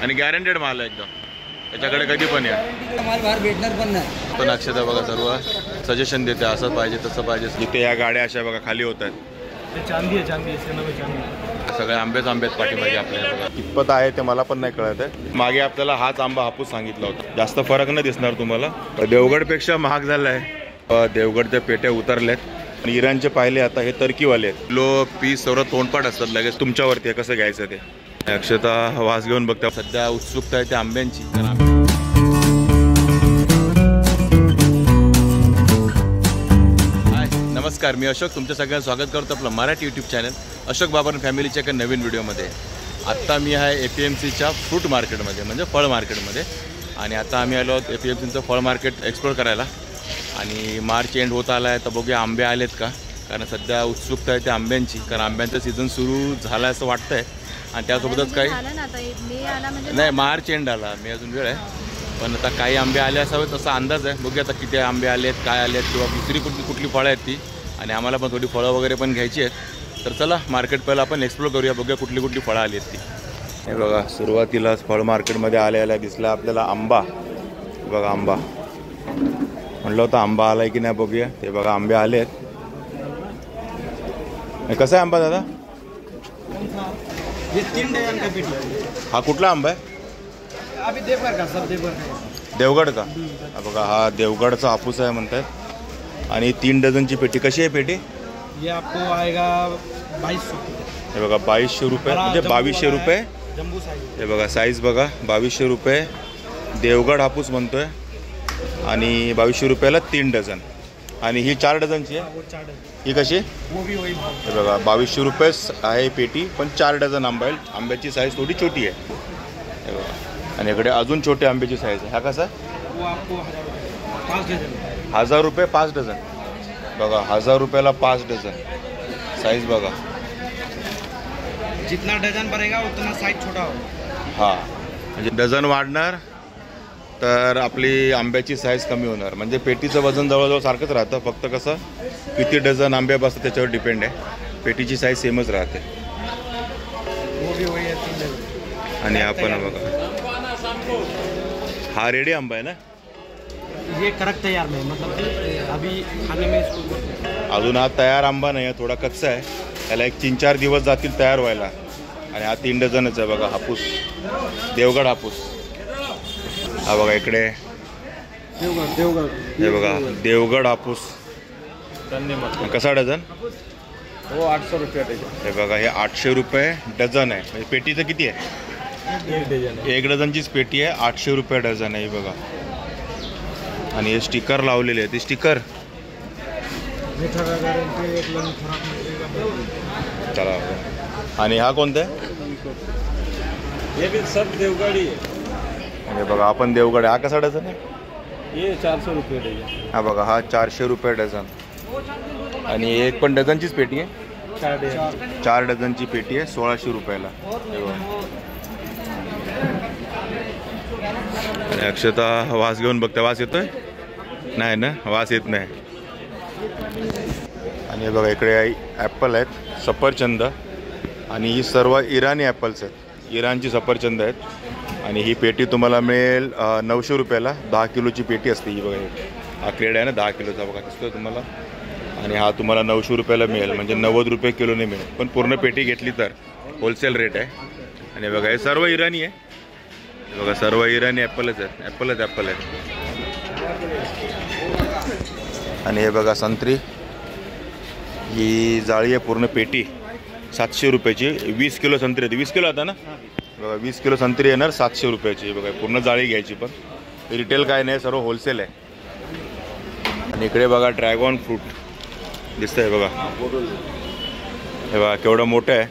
आणि गॅरंटेड माल आहे एकदम, त्याच्याकडे कधी पण या. माल बाहेर भेटणार पण नाही. पण अक्षता बघा सर्व सजेशन देते, असं पाहिजे तसं पाहिजे. इथे या गाड्या अशा बघा खाली होत आहेत. चांदी आहे, चांदी आहे. सगळे आंबेच पाठीमागे आपल्याला बघा. कितपत आहे ते मला पण नाही कळत आहे. मागे आपल्याला हाच आंबा हापूस सांगितला होता. जास्त फरक नाही दिसणार तुम्हाला. देवगडपेक्षा महाग झाला आहे. देवगडच्या पेट्या उतरल्यात आणि इराणचे पाहिले आता हे टर्कीवाले आहेत. लो पीस सर्व तोंडपाठ असतात, लगेच तुमच्यावरती आहे कसं घ्यायचं ते. अक्षता वास घेऊन बघता. सध्या उत्सुकता आहे त्या आंब्यांची. नमस्कार, मी अशोक. तुमचं सगळ्यांचं स्वागत करतो आपलं मराठी यूट्यूब चॅनल अशोक बाबर फॅमिलीच्या एका नवीन व्हिडिओमध्ये. आत्ता मी आहे APMCच्या फ्रूट मार्केटमध्ये, म्हणजे फळ मार्केटमध्ये. आणि आता आम्ही आलो आहोत APMCचं फळ मार्केट एक्सप्लोर करायला. आणि मार्च एंड होत आला आहे, तर बघूया आंबे आलेत का, कारण सध्या उत्सुकता आहे त्या आंब्यांची. कारण आंब्यांचं सीझन सुरू झालं असं वाटतं आहे. आणि त्यासोबतच काही नाही, मार्च एंड आला, मी अजून वेळ आहे. पण आता काही आंबे आले असावेत असा अंदाज आहे. बघूया आता किती आंबे आले आहेत, काय आले आहेत, किंवा दुसरी कुठली फळं आहेत ती. आणि आम्हाला पण थोडी फळं वगैरे पण घ्यायची आहेत. तर चला मार्केट पहिला आपण एक्सप्लोर करूया, बघूया कुठली फळं आली आहेत ती. हे बघा सुरुवातीलाच फळ मार्केटमध्ये आल्या दिसला आपल्याला आंबा. बघा आंबा, म्हटलं होतं आंबा आलाय की नाही बघूया. ते बघा आंबे आले आहेत. कसा आहे आंबा दादा? हा कुठला आंबा आहे? देवगड का? बघा हा देवगडचा हापूस आहे म्हणतात. आणि 3 डझनची पेटी. कशी आहे पेटी? ये आपको आएगा 2200. हे बघा 2200 रुपये, म्हणजे 2200 रुपये. Jumbo size. हे बघा साईज बघा 2200 रुपये. देवगड हापूस म्हणतोय. आणि 2200 रुपयाला 3 डझन. आणि ही 4 डझनची आहे. ही कशी? हे बघा 2200 रुपये आहे पेटी, पण 4 डझन आंबा आहे. आंब्याची साईज थोडी छोटी आहे. हे बघा. आणि इकडे अजून छोटे आंब्याची साईज आहे. हा कसा? 1000 रुपये 5 डझन. बघा 1000 रुपयाला 5 डझन. साईज बघा. जितना डझन भरेगा उतना साइज छोटा होगा. हां, म्हणजे डझन वाढणार तर आपली आंब्याची साईज कमी होणार. म्हणजे पेटीचं वजन जवळजवळ सारखंच राहतं, फक्त कसं किती डझन आंबे बसतात त्याच्यावर डिपेंड आहे. पेटीची साईज सेमच राहते. आणि आपण बघा हा रेडी आंबा आहे ना? ये करेक्ट तैयार में, मतलब अभी खाने में इसको अजून हा तयार आंबा नाही आहे, थोडा कच्चा आहे. त्याला 3-4 दिवस जातील तयार व्हायला. आणि हा 3 डझनच आहे. बघा हापूस, देवगड हापूस. हा बघा इकडे देवगड. हे बघा देवगड हापूस. कसा डझन? हो 800 रुपये डझन. हे बघा हे 800 रुपये डझन आहे. म्हणजे पेटीचं किती आहे? 1 डझन. 1 डझनचीच पेटी आहे. 800 रुपये डझन आहे. बघा. आणि हे स्टिकर लावलेले आहे. ते स्टिकर चला. आणि हा कोणता आहे? ये भी सब देवगडी है. हे बघा आपण देवगड. हा कसा डझन आहे? ये 400 रुपये डझन. हा बघा हा 400 रुपये डझन. आणि एक पण डझनचीच पेटी आहे. 4 डझनची पेटी आहे 1600 रुपयाला. आणि अक्षता वास घेऊन बघता. वास येतोय? नाही ना, वास येत नाही. आणि हे बघा इकडे ॲपल आहेत, सफरचंद. आणि ही सर्व इराणी ॲपल्स आहेत, इराणची सफरचंद आहेत. आणि ही पेटी तुम्हाला मिळेल 900 रुपयाला. 10 किलोची पेटी असते ही. बघा हा क्रेड आहे ना 10 किलोचा, बघा दिसतोय तुम्हाला. आणि हा तुम्हाला 900 रुपयाला मिळेल, म्हणजे 90 रुपये किलोने मिळेल. पण पूर्ण पेटी घेतली तर होलसेल रेट आहे. आणि बघा हे सर्व इराणी आहे. बघा सर्व इराणी ॲपलच आहेत. ॲपल आहेत. आणि हे बघा संत्री. ही जाळी आहे पूर्ण पेटी 700 रुपयाची. 20 किलो संत्री होती. 20 किलो आता ना? बघा 20 किलो संत्री येणार 700 रुपयाची. बघा पूर्ण जाळी घ्यायची, पण रिटेल काय नाही, सर्व होलसेल आहे. आणि इकडे बघा ड्रॅगन फ्रूट दिसतंय बघा. हे बघा केवढं मोठं आहे.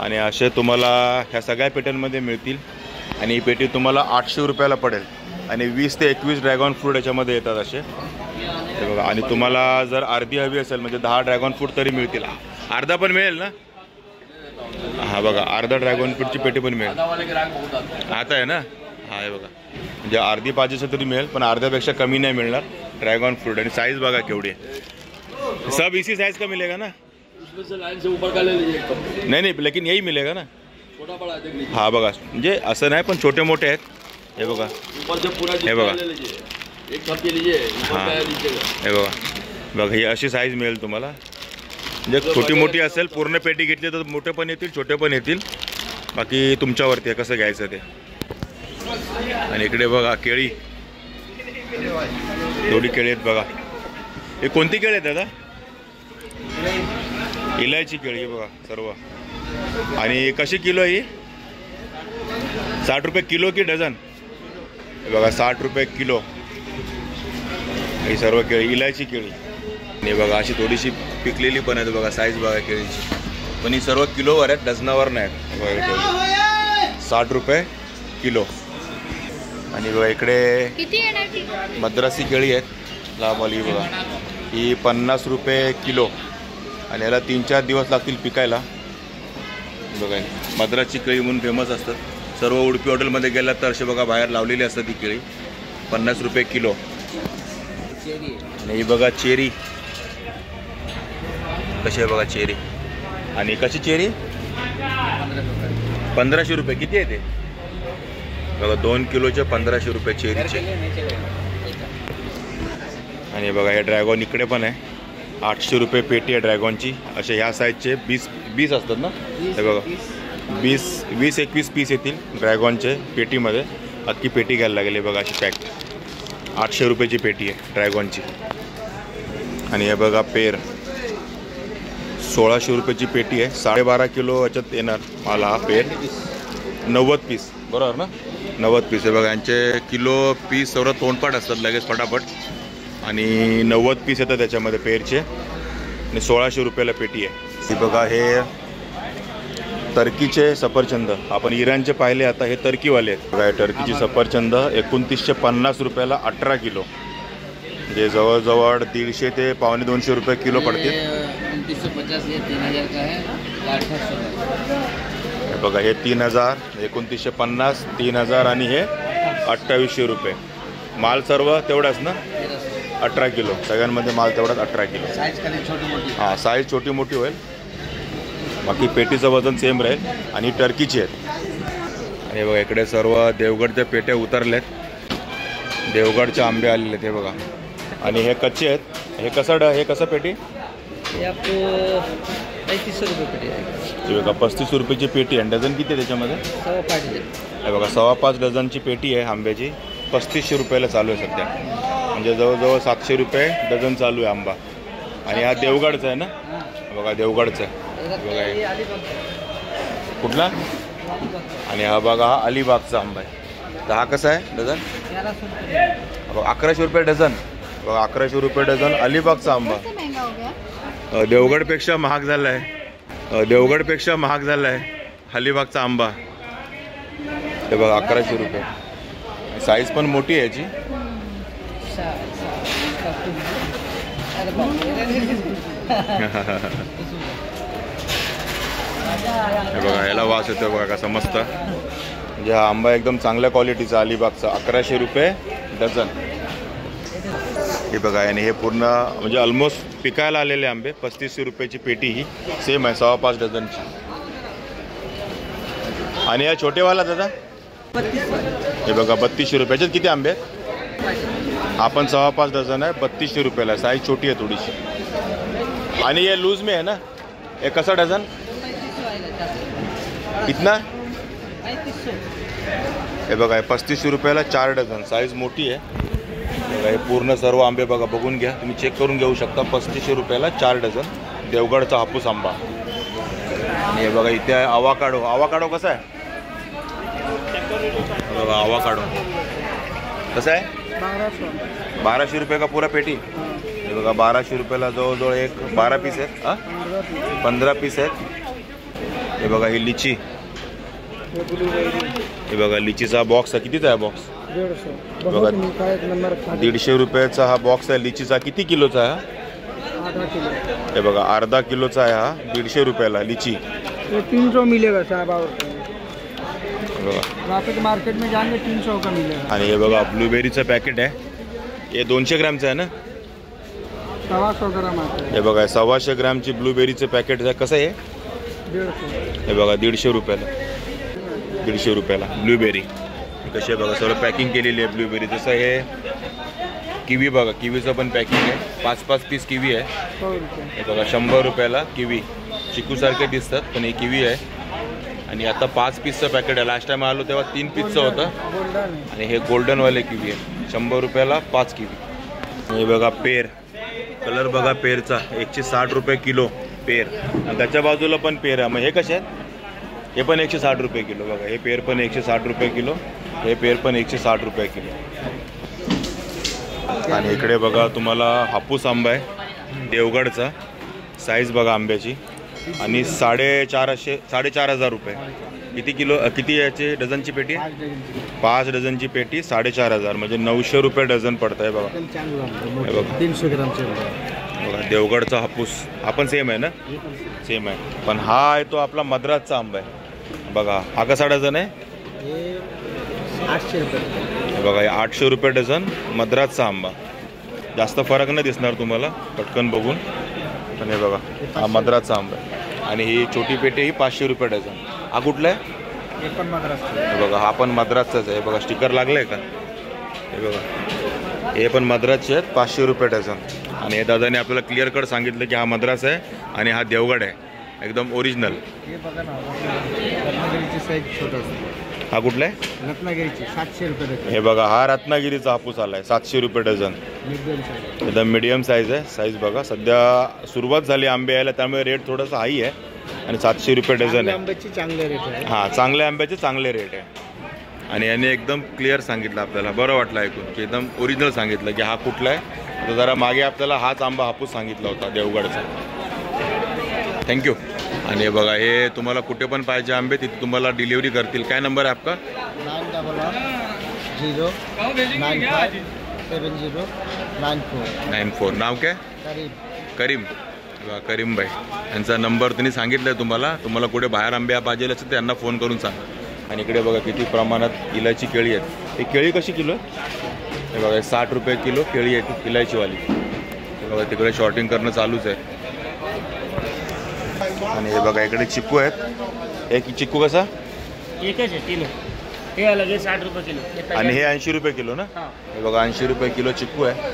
आणि असे तुम्हाला ह्या सगळ्या पेट्यांमध्ये मिळतील. आणि ही पेटी तुम्हाला 800 रुपयाला पडेल. आणि 20 ते 21 ड्रॅगन फ्रूट याच्यामध्ये येतात असे. हे बघा. आणि तुम्हाला जर अर्धी हवी असेल म्हणजे 10 ड्रॅगन फ्रूट तरी मिळतील. अर्धा पण मिळेल ना? हा बघा अर्धा ड्रॅगन फ्रूटची पेटी पण मिळेल. आता आहे ना? हा हे बघा, म्हणजे अर्धी पाहिजे असेल तरी मिळेल, पण अर्ध्यापेक्षा कमी नाही मिळणार ड्रॅगन फ्रूट. आणि साईज बघा केवढी आहे. सब इसी साइज का मिलेगा ना? उसमें से लाइन से ऊपर का ले लीजिए. नहीं लेकिन यही मिलेगा ना? हा बघा, म्हणजे असं नाही पण छोटे मोठे आहेत. हे बघा, हे बघा, हां हे बघा बघा, ही अशी साईज मिळेल तुम्हाला. म्हणजे छोटी मोठी असेल, पूर्ण पेटी घेतली तर मोठे पण येतील, छोटे पण येतील. बाकी तुमच्यावरती आहे कसं घ्यायचं ते. आणि इकडे बघा केळी, थोडी केळी आहेत बघा. हे कोणती केळी आहेत दादा? इलायची केळी बघा सर्व. आणि कशी किलो आहे ही? 60 रुपये किलो की डझन? हे बघा 60 रुपये किलो ही सर्व केळी, इलायची केळी. आणि बघा अशी थोडीशी पिकलेली पण आहेत बघा, साईज बघा केळीची. पण ही सर्व किलोवर आहेत, डझनावर नाही. बघा 60 रुपये किलो. आणि बघा इकडे मद्रासी केळी आहेत लांबवाली बघा, ही 50 रुपये किलो. आणि याला 3-4 दिवस लागतील पिकायला. बघा मद्रासची केळी म्हणून फेमस असतात. सर्व उडपी हॉटेलमध्ये गेलात तर असे बघा बाहेर लावलेली असतात ही केळी. 50 रुपये किलो. आणि ही बघा चेरी कशी आहे बघा चेरी. आणि कशी चेरी? 1500 रुपये. किती आहे ते बघा? 2 किलोचे 1500 रुपये चेरीचे. आणि बघा हे ड्रॅगॉन इकडे पण आहे, 800 रुपये पेटी आहे ड्रॅगॉनची. असे ह्या साईजचे 20 असतात ना, हे बघा 20-21 पीस येतील ड्रॅगॉनचे पेटीमध्ये. अख्खी पेटी घ्यायला लागेल. बघा अशी पॅक 800 रुपयाची पेटी आहे ड्रॅगॉनची. आणि हे बघा पेर 1600 रुपयाची पेटी आहे. 12.5 किलो याच्यात येणार मला हा पेर. 90 पीस बरोबर ना, 90 पीस आहे बघा. यांचे किलो पीस सर्व तोंडपाट असतात लगेच फटाफट. आणि 90 पीस येतात त्याच्यामध्ये पेरचे. आणि 1600 रुपयाला पेटी आहे. ही बघा हे टर्कीचे सफरचंद. आपण इराणचे पाहिले, आता हे टर्कीवाले आहेत बघा. टर्कीची सफरचंद 2950 रुपयाला 18 किलो. म्हणजे जवळजवळ 150 ते 250 रुपये किलो पडतील. 2950 ये 3000 का है, 2800 बघा हे 3000, 2950, 3000 आणि हे 2800 रुपये. माल सर्व तेवढाच ना, 18 किलो. सगळ्यांमध्ये माल तेवढाच 18 किलो. हां साईज छोटी मोठी होईल. बाकी पेटीचं वजन सेम राहील. आणि टर्कीची आहेत. आणि बघा इकडे सर्व देवगडच्या पेट्या उतरल्यात. देवगडचे आंबे आलेले आहेत हे बघा. आणि हे कच्चे आहेत. हे कसं पेटी? ये आपको 3500 रुपये पेटी आहे. ते बघा 35 रुपयाची पेटी आहे. डझन किती आहे त्याच्यामध्ये? 5.5 डझन. हे बघा 5.25 डझनची पेटी आहे आंब्याची. 3500 रुपयाला चालू आहे सध्या. म्हणजे जवळजवळ 700 रुपये डझन चालू आहे आंबा. आणि हा देवगडचा आहे ना, बघा देवगडचा आहे बघा हे. कुठला? आणि हा बघा हा अलिबागचा आंबा आहे. तर हा कसा आहे डझन? 1100 रुपये डझन. बघा 1100 रुपये डझन अलिबागचा आंबा. देवगडपेक्षा महाग झाला आहे. देवगडपेक्षा महाग झाला आहे अलिबागचा आंबा. ते बघा 1100 रुपये. साईज पण मोठी आहे याची. हे बघा याला वास येतो बघा कसा मस्त. म्हणजे हा आंबा एकदम चांगल्या क्वालिटीचा अलिबागचा. 1100 रुपये डझन. हे बघा. आणि हे पूर्ण म्हणजे ऑलमोस्ट पिकायला आलेले आंबे. 3500 रुपयाची पेटी ही सेम आहे 5.25 डझनची. आणि या छोटेवाला दादा हे बघा 3200 रुपयाच्यात किती आंबे आहेत? आपण 5.25 डझन आहे, 3200 रुपयाला. साईज छोटी आहे थोडीशी. आणि ये लूज में है ना, ये कसा डझन? कितना? हे बघा 3500 रुपयाला 4 डझन. साईज मोठी आहे बघा. हे पूर्ण सर्व आंबे बघा, बघून घ्या तुम्ही, चेक करून घेऊ शकता. 3500 रुपयाला 4 डझन देवगडचा हापूस आंबा. आणि हे बघा इथे आहे आवाकाडो. आवाकाडो कसा आहे बघा? आवाकाडो कसा आहे? 1200 रुपये का पूरा पेटी. हे बघा 1200 रुपयाला जवळजवळ 12 पीस आहेत. 15 पीस आहेत. हे बघा ही लिची. हे बघा लिचीचा बॉक्स आहे. कितीचा आहे बॉक्स? 150. बघा 150 रुपयाचा हा बॉक्स आहे लिचीचा. किती किलोचा आहे? हे बघा अर्धा किलोचा आहे हा. 150 रुपयाला लिची. 300 मिलेगा साहब. बघा मार्केट में जाएंगे 300 का मिलेगा. आणि हे बघा ब्लूबेरीचं पॅकेट आहे. हे 200 ग्रॅमचं आहे ना? 125 ग्राम आता. हे बघा 125 ग्रॅमची ब्लूबेरीचं पॅकेट आहे. कसं आहे? 150. हे बघा 150 रुपयाला. 150 रुपयाला. ब्लूबेरी कशी आहे बघा, सगळं पॅकिंग केलेली आहे ब्लूबेरी. जसं हे किवी बघा, किवीचं पण पॅकिंग आहे. 5-5 पीस किवी आहे. हे बघा 100 रुपयाला किवी. चिकूसारखे दिसतात पण ही किवी आहे. आणि आता 5 पीसचं पॅकेट आहे. लास्ट टाइम आलो तेव्हा 3 पीसचं होतं. आणि हे गोल्डनवाले किवी आहे. 100 रुपयाला 5 किवी. हे बघा पेर, कलर बघा पेरचा 160 रुपये किलो पेर. आणि त्याच्या बाजूला पण पेर आहे. मग हे कसे आहेत? हे पण 160 रुपये किलो बघा. हे पेर पण 160 रुपये किलो. हे पेर पण 160 रुपये किलो. आणि इकडे बघा तुम्हाला हापूस आंबा आहे देवगडचा. साईज बघा आंब्याची. आणि 4,500 रुपये. किती किलो, किती याची डझनची पेटी? 5 डझनची पेटी 4,500 म्हणजे 900 रुपये डझन पडत आहे बघा. हे बघा 300 ग्रामचे बघा देवगडचा हापूस. हा पण सेम आहे ना? सेम आहे. पण हा आहे तो आपला मद्रासचा आंबा आहे बघा. हा कसा डझन आहे? 800 रुपये. हे बघा 800 रुपये डझन मद्रासचा आंबा. जास्त फरक नाही दिसणार तुम्हाला पटकन बघून. पण हे बघा हा मद्रासचा आंबा आहे. आणि ही छोटी पेटी ही 500 रुपये डझन. हा कुठला आहे? हे पण मद्रास. हे बघा हा पण मद्रासचाच आहे. बघा स्टिकर लागलं आहे का? हे बघा हे पण मद्रासचे आहेत 500 रुपये डझन. आणि हे दादाने आपल्याला क्लिअर कट सांगितलं की हा मद्रास आहे आणि हा देवगड आहे एकदम ओरिजिनल. हे बघा ना, रत्नागिरीची साईज छोटा असतो. हा कुठला आहे? रत्नागिरीची 700 रुपये डझन. हे बघा हा रत्नागिरीचा हापूस आला आहे 700 रुपये डझन. एकदम मीडियम साईज आहे. साईज बघा सध्या सुरुवात झाली आंबे यायला त्यामुळे रेट थोडंसं हाई आहे. आणि 700 रुपये डझन आहे. आंब्याची चांगले रेट आहे. हां चांगल्या आंब्याचे चांगले रेट आहे. आणि याने एकदम क्लिअर सांगितलं आपल्याला. बरं वाटलं ऐकून की एकदम ओरिजिनल सांगितलं की हा कुठला आहे. तर जरा मागे आपल्याला हाच आंबा हापूस सांगितला होता देवगडचा. थँक्यू. आणि बघा हे तुम्हाला कुठे पण पाहिजे आंबे तिथे तुम्हाला डिलिव्हरी करतील. काय नंबर आहे आपका? 9110957094. नाव काय? करीम. करीम भाई यांचा नंबर त्यांनी सांगितलं आहे तुम्हाला कुठे बाहेर आंबे पाहिजे असेल तर त्यांना फोन करून सांगा. आणि इकडे बघा किती प्रमाणात इलायची केळी आहेत. ही केळी कशी किलो आहे? हे बघा 60 रुपये किलो केळी आहे ती इलायचीवाली. हे बघा तिकडे शॉर्टिंग करणं चालूच आहे. आणि हे बघा इकडे चिक्कू आहेत. एक चिक्कू कसा? एकच आहे किलो. हे अलग आहे 60 रुपये किलो. आणि हे 80 रुपये किलो ना? हे बघा 80 रुपये किलो चिक्कू आहे.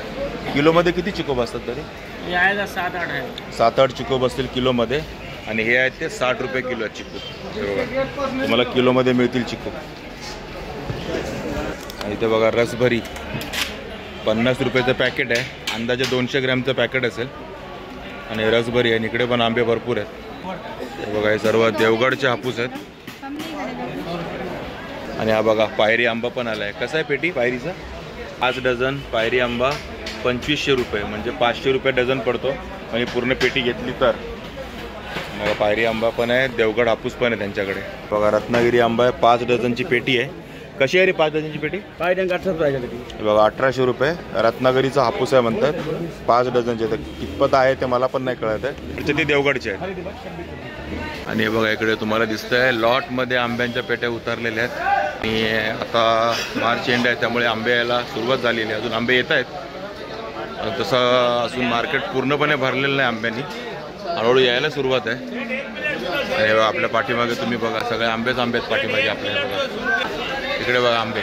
किलोमध्ये किती चिक्कू बसतात तरी? हे आहे 7-8 आहे. 7-8 चिक्कू बसतील किलोमध्ये. आणि हे आहेत ते 60 रुपये किलो आहेत चिक्कू. हे बघा तुम्हाला किलोमध्ये मिळतील चिक्कू. आणि इथे बघा रसभरी 50 रुपयाचं पॅकेट आहे. अंदाजे 200 ग्रॅमचं पॅकेट असेल. आणि रसभरी आहे. इकडे पण आंबे भरपूर आहेत. हे बघा हे सर्व देवगडचे हापूस आहेत. आणि हा बघा पायरी आंबा पण आला आहे. कसा आहे पेटी पायरीचा? 5 डझन पायरी आंबा 2500 रुपये म्हणजे 500 रुपये डझन पडतो. आणि पूर्ण पेटी घेतली तर. बघा पायरी आंबा पण आहे. देवगड हापूस पण आहे त्यांच्याकडे. बघा रत्नागिरी आंबा आहे 5 डझनची पेटी आहे. कशी आहे रे 5 डझनची पेटी? 1800 रुपये. बघा 1800 रुपये. रत्नागिरीचा हापूस आहे म्हणतात 5 डझनचे. तर कितपत आहे ते मला पण नाही कळत आहे. ते देवगडचे आहेत. आणि हे बघा इकडे तुम्हाला दिसतंय लॉटमध्ये आंब्यांच्या पेट्या उतरलेल्या आहेत. आणि आता मार्च एंड आहे त्यामुळे आंबे यायला सुरुवात झालेली आहे. अजून आंबे येत आहेत. तसं अजून मार्केट पूर्णपणे भरलेलं नाही आंब्यांनी. हळूहळू यायला सुरुवात आहे. आणि आपल्या पाठीमागे तुम्ही बघा सगळे आंबेच आंबे आहेत पाठीमागे आपल्याला. बघा इकडे बघा आंबे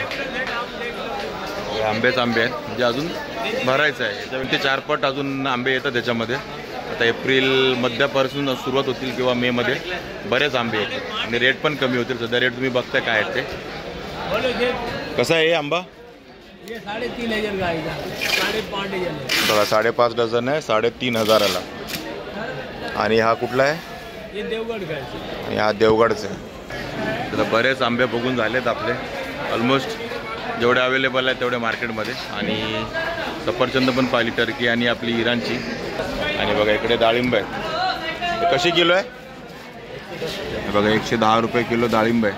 आंबेच आंबे आहेत. म्हणजे अजून भरायचं आहे. याच्यावरती 4 पट अजून आंबे येतात त्याच्यामध्ये. आता एप्रिल मध्यापासून सुरुवात होतील किंवा मेमध्ये बरेच आंबे येतील. आणि रेट पण कमी होतील. सध्या रेट तुम्ही बघताय काय आहेत ते. कसा आहे आंबा? 3,500 बघा 5.5 डझन आहे 3,500ला. आणि हा कुठला आहे? आणि हा देवगडचा आहे. तर बरेच आंबे बघून झालेत आपले. ऑलमोस्ट जेवढे अवेलेबल आहेत तेवढे मार्केटमध्ये. आणि सफरचंद पण पाहिली टर्की आणि आपली इराणची. आणि बघा इकडे डाळिंब आहे. कशी किलो आहे? बघा 110 रुपये किलो डाळिंब आहे.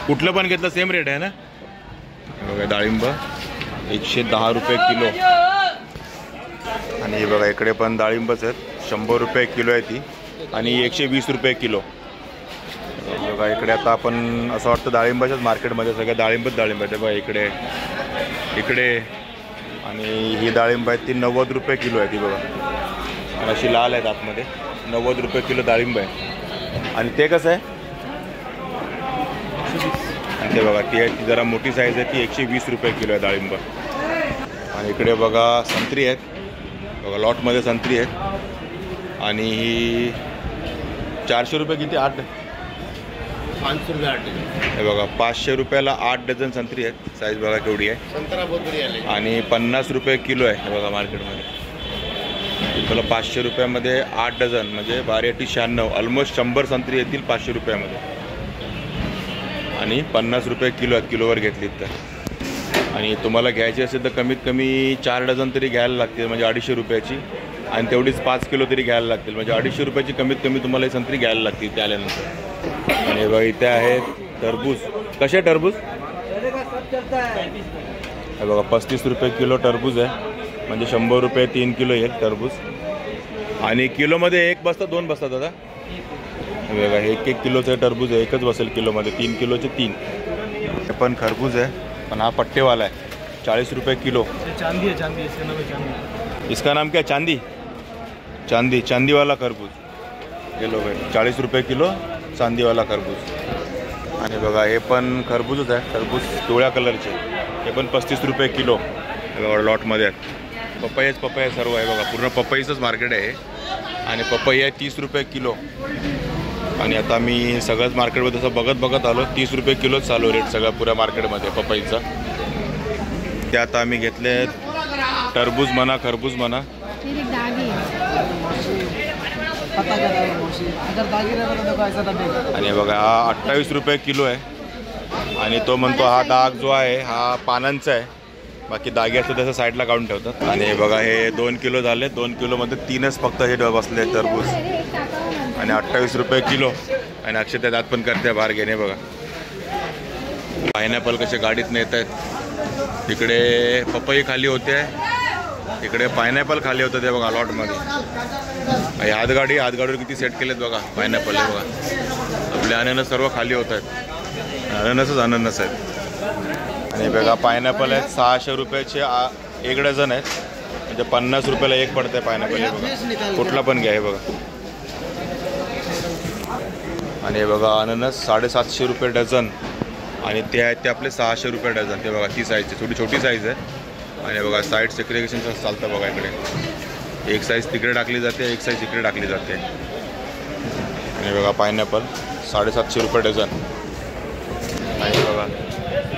कुठलं पण घेतलं सेम रेट आहे ना? बघा डाळिंब 110 रुपये किलो. आणि हे बघा इकडे पण डाळिंबच आहेत 100 रुपये किलो आहे ती. आणि 120 रुपये किलो. बघा इकडे आता आपण असं वाटतं डाळिंबाच्याच मार्केटमध्ये सगळ्या डाळिंब आहेत. बघा इकडे आणि ही डाळिंब आहे ती 90 रुपये किलो आहे ती. बघा आणि अशी लाल आहेत आतमध्ये. 90 रुपये किलो डाळिंब आहे. आणि ते कसं आहे? आणि ते बघा ती जरा मोठी साईज आहे ती 120 रुपये किलो आहे डाळिंब. आणि इकडे बघा संत्री आहेत बघा, लॉटमध्ये संत्री आहेत आणि ही 400 रुपये किती 8 500 रुपये 8 हे बघा 500 रुपयाला 8 डझन संत्री आहेत. साईज बघा केवढी आहे. संतरा बहुत बढिया आले. आणि 50 रुपये किलो आहे हे बघा मार्केटमध्ये. तुला 500 रुपयामध्ये 8 डझन म्हणजे 12×96 ऑलमोस्ट 100 संत्री येतील 500 रुपयामध्ये. आणि 50 रुपये किलो आहेत किलोवर घेतलीत तर. आणि तुम्हाला घ्यायची असेल तर कमीत कमी 4 डझन तरी घ्यायला लागतील म्हणजे 250 रुपयाची. आणि तेवढीच 5 किलो तरी घ्यायला लागतील म्हणजे 250 रुपयाची कमीत कमी तुम्हाला ही संत्री घ्यायला लागतील ते आल्यानंतर. आणि बघा इथे आहेत टरबूज. कसे टरबूज हे बघा 35 रुपये किलो टरबूज आहे म्हणजे 100 रुपये 3 किलो येईल टरबूज. आणि किलोमध्ये एक बसतात 2 बसतात दादा हे बघा 1-1 किलोचं टरबूज आहे एकच बसेल किलोमध्ये 3 किलोचे 3. हे पण खरबूज आहे पण हा पट्टेवाला है 40 रुपये किलो. चांदी है, चांदी इसका नाम है चांदी. इसका नाम क्या चांदी चांदी चांदी वाला खरबूज हे लोक आहे 40 रुपये किलो चांदी वाला खरबूज. आणि बघा हे पण खरबूजच आहे खरबूज पिवळ्या कलरचे हे पण 35 रुपये किलो हे बघा लॉटमध्ये आहेत. पपई सर्व आहे बघा पूर्ण पपईचंच मार्केट आहे. आणि पपई आहे 30 रुपये किलो. आणि आता मी सगळंच मार्केटमध्ये तसं बघत आलो 30 रुपये किलोच चालू रेट सगळं पुऱ्या मार्केटमध्ये पपईचा. ते आता आम्ही घेतले टरबूज म्हणा खरबूज म्हणा. आणि बघा हा 28 रुपये किलो आहे. आणि तो म्हणतो हा डाग जो आहे हा पानांचा आहे बाकी दागे असतो त्याच्या साईडला काढून ठेवतात. आणि बघा हे 2 किलो झाले 2 किलोमध्ये 3च फक्त हे बसले टरबूज. आणि 28 रुपये किलो. आणि अक्षय त्यात पण करते बाहेर घेणे बघा. पायनॅपल कसे गाडीत नेत आहेत. तिकडे पपई खाली होते इकडे पायनॅपल खाली होतं ते बघा लॉटमध्ये. हातगाडीवर किती सेट केलेत बघा पायनॅपल हे बघा. आपले अननस सर्व खाली होत आहेत अननस आहेत. आणि बघा पायनॅपल आहेत 600 रुपयाचे 1 डझन आहेत म्हणजे 50 रुपयाला एक पडते पायनॅपल हे बघा कुठला पण घ्या हे बघा. आणि हे बघा अननस 750 रुपये डझन. आणि ते आहेत ते आपले 600 रुपये डझन. ते बघा ती साईजची थोडी छोटी साईज आहे. आणि बघा साईड सेग्रिगेशनचं चालतं बघा इकडे एक साईज तिकडे टाकली जाते एक साईज इकडे टाकली जाते. आणि बघा पायनॅपल 750 रुपये डझन. आणि बघा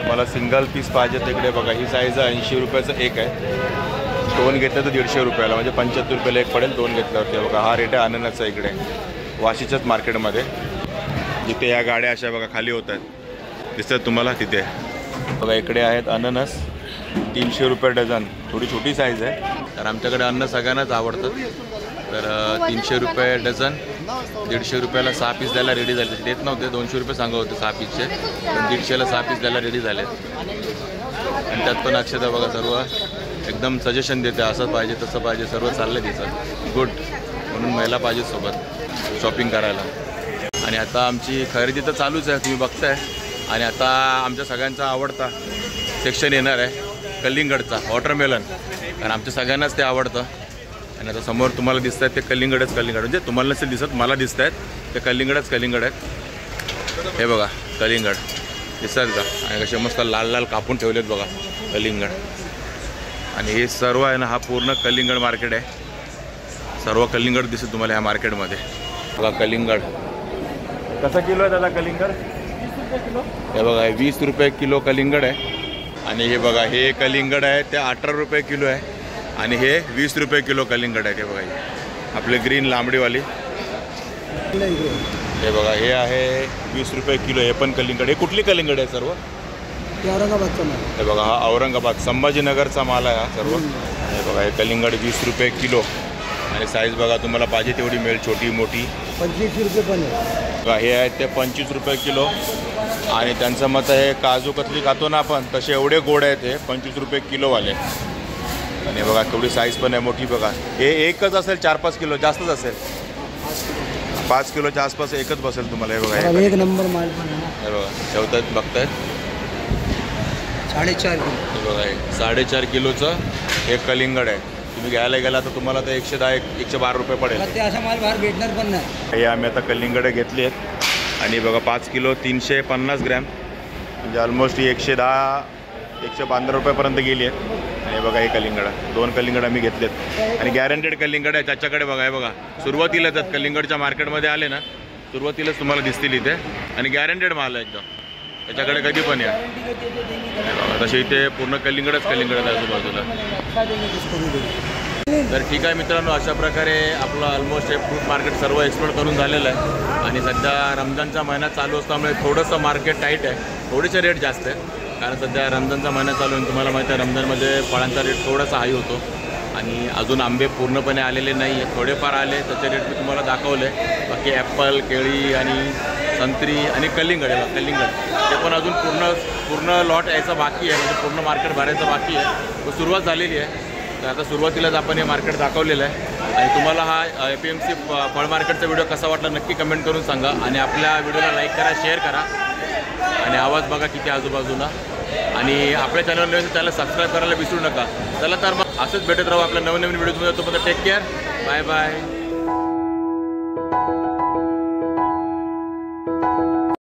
मला सिंगल पीस पाहिजे तिकडे बघा ही साईज 80 रुपयाचं एक आहे. 2 घेतलं तर 150 रुपयाला म्हणजे 75 रुपयाला एक पडेल 2 घेतल्यावरती. बघा हा रेट आहे अननसचा इकडे वाशीच्याच मार्केटमध्ये जिथे या गाड्या अशा बघा खाली होत आहेत दिसतात तुम्हाला तिथे. बघा इकडे आहेत अननस 300 रुपये डझन. थोडी छोटी साईज आहे तर आमच्याकडे अन्न सगळ्यांनाच आवडतं. तर 300 रुपये डझन 150 रुपयाला 6 पीस द्यायला रेडी झाले. देत नव्हते 200 रुपये सांगत होते 6 पीसचे पण 150ला 6 पीस द्यायला रेडी झाले. आणि त्यात पण अक्षता बघा सर्व एकदम सजेशन देते असं पाहिजे तसं पाहिजे सर्व चाललं तिचं गुड म्हणून महिला पाहिजे सोबत शॉपिंग करायला. आणि आता आमची खरेदी तर चालूच आहे तुम्ही बघताय. आणि आता आमच्या सगळ्यांचा आवडता सेक्शन येणार आहे कलिंगडचा वॉटरमेलन कारण आमच्या सगळ्यांनाच ते आवडतं. आणि आता समोर तुम्हाला दिसत आहेत ते कलिंगड म्हणजे तुम्हाला नसेल दिसत मला दिसत आहेत ते कलिंगड आहेत. हे बघा कलिंगड दिसतात का. आणि कसे मस्त लाल लाल कापून ठेवलेत बघा कलिंगड. आणि हे सर्व आहे ना हा पूर्ण कलिंगड मार्केट आहे. सर्व कलिंगड दिसत तुम्हाला ह्या मार्केटमध्ये बघा. कलिंगड कसं किलो आहे दादा कलिंगड हे बघा 20 रुपये किलो कलिंगड आहे. आणि हे बघा हे कलिंगड आहे ते 18 रुपये किलो आहे. आणि हे 20 रुपये किलो कलिंगड आहे. हे बघा आपले ग्रीन लांबडीवाली हे बघा हे आहे 20 रुपये किलो. हे पण कलिंगड. हे कुठली कलिंगड आहे सर्व औरंगाबादचा माल. हे बघा हा औरंगाबाद संभाजीनगरचा माल आहे हा सर्व. हे बघा हे कलिंगड 20 रुपये किलो. आणि साईज बघा तुम्हाला पाहिजे तेवढी मिळेल छोटी मोठी. 25 रुपये पण आहे बघा हे आहेत ते 25 रुपये किलो. आणि त्यांचं मत आहे काजू कतली खातो ना आपण तसे एवढे गोड आहेत हे 25 रुपये किलोवाले. आणि बघा केवढी साईज पण आहे मोठी बघा. हे एकच असेल 4-5 किलो जास्तच असेल 5 किलोच्या आसपास एकच बसेल तुम्हाला. हे बघा 1 नंबर माल पण आहे. हे बघा ठेवतायत बघतायत 4.5 किलो. हे बघा हे 4.5 किलोचं हे कलिंगड आहे. तुम्ही घ्यायला गेला तर तुम्हाला तर 112 रुपये पडेल. ते असा माल बाहेर भेटणार पण नाही. हे आम्ही आता कलिंगडे घेतली आहेत आणि बघा 5 किलो 350 ग्रॅम म्हणजे ऑलमोस्ट ही 110-115 रुपयापर्यंत गेली आहे. आणि बघा हे कलिंगड 2 कलिंगड आम्ही घेतलेत आणि गॅरंटेड कलिंगड आहे. त्याच्याकडे बघा हे बघा सुरुवातीलाच कलिंगडच्या मार्केटमध्ये आले ना सुरुवातीलाच तुम्हाला दिसतील इथे आणि गॅरंटेड माल आहे एकदम. त्याच्याकडे कधी पण या. तसे इथे पूर्ण कलिंगडच कलिंगड आहे आजूबाजूला. तर ठीक आहे मित्रांनो, अशा प्रकारे आपलं ऑलमोस्ट हे फ्रूट मार्केट सर्व एक्सप्लोर करून झालेलं आहे. आणि सध्या रमजानचा महिना चालू असल्यामुळे थोडंसं मार्केट टाईट आहे, थोडेसे रेट जास्त आहे. कारण सध्या रमजानचा महिना चालू आहे, तुम्हाला माहिती आहे रमजानमध्ये फळांचा रेट थोडासा हाय होतो. आणि अजून आंबे पूर्णपणे आलेले नाही आहेत, थोडेफार आले त्याचे रेट मी तुम्हाला दाखवले. बाकी ॲपल, केळी आणि संत्री आणि कलिंगड आहे. कलिंगड ते पण अजून पूर्ण लॉट यायचा बाकी आहे, म्हणजे पूर्ण मार्केट भरायचं बाकी आहे. तो सुरुवात झालेली आहे. तर आता सुरुवातीलाच आपण हे मार्केट दाखवलेलं आहे. आणि तुम्हाला हा APMC फळ मार्केटचा व्हिडिओ कसा वाटला नक्की कमेंट करून सांगा. आणि आपल्या व्हिडिओला लाईक करा, शेअर करा. आणि आवाज बघा किती आजूबाजूला. आणि आपल्या चॅनल नवीन त्याला सबस्क्राईब करायला विसरू नका. चला तर मग असंच भेटत राहू आपल्या नवीन व्हिडिओमध्ये. तोपर्यंत टेक केअर, बाय बाय.